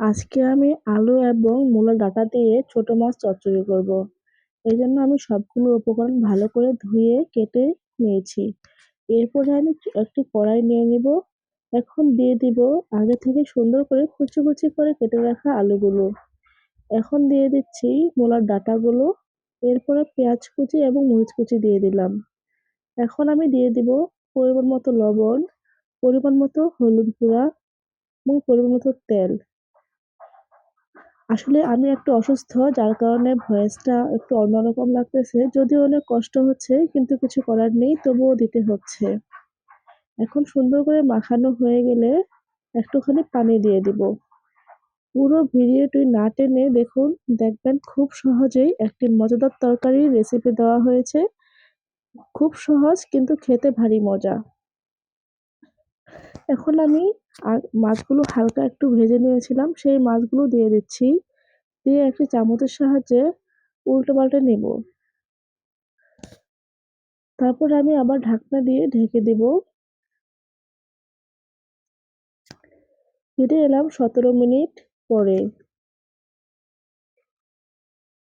আজকে আমি আলু এবং মূলার ডাঁটা দিয়ে ছোট মাছ চচ্চড়ি করব। এই জন্য আমি সবগুলো উপকরণ ভালো করে ধুয়ে কেটে নিয়েছি। এরপরে আমি একটি কড়াই নিয়ে নিব। এখন দিয়ে দিব আগে থেকে সুন্দর করে কুচি কুচি করে কেটে রাখা আলুগুলো। এখন দিয়ে দিচ্ছি মূলার ডাঁটাগুলো। এরপরে পেঁয়াজ কুচি এবং মরিচ কুচি দিয়ে দিলাম। এখন আমি দিয়ে দিব পরিমাণ মতো লবণ, পরিমাণ মতো হলুদ গুঁড়া এবং পরিমাণ মতো তেল। আসলে আমি একটু অসুস্থ, যার কারণে ভয়েসটা একটু অন্যরকম লাগতেছে। যদিও অনেক কষ্ট হচ্ছে, কিন্তু কিছু করার নেই, তবুও দিতে হচ্ছে। এখন সুন্দর করে মাখানো হয়ে গেলে একটুখানি পানি দিয়ে দিব। পুরো ভিডিওটি না টেনে দেখুন, দেখবেন খুব সহজেই একটি মজাদার তরকারির রেসিপি দেওয়া হয়েছে। খুব সহজ, কিন্তু খেতে ভারী মজা। এখন আমি মাছগুলো হালকা একটু ভেজে নিয়েছিলাম, সেই মাছগুলো দিয়ে দিচ্ছি। দিয়ে একটি চামচের সাহায্যে উল্টে পাল্টে নেব। তারপর আমি আবার ঢাকনা দিয়ে ঢেকে দেব। ফিরে এলাম 17 মিনিট পরে।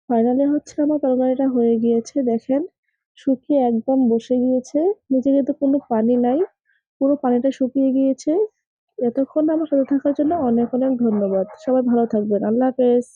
ফাইনালি হচ্ছে আমার তরকারিটা হয়ে গিয়েছে, দেখেন শুকিয়ে একদম বসে গিয়েছে। নিচে কিন্তু কোনো পানি নাই, পুরো পানিটা শুকিয়ে গিয়েছে। এতক্ষণ আমার সাথে থাকার জন্য অনেক অনেক ধন্যবাদ। সবাই ভালো থাকবেন। আল্লাহ হাফেজ।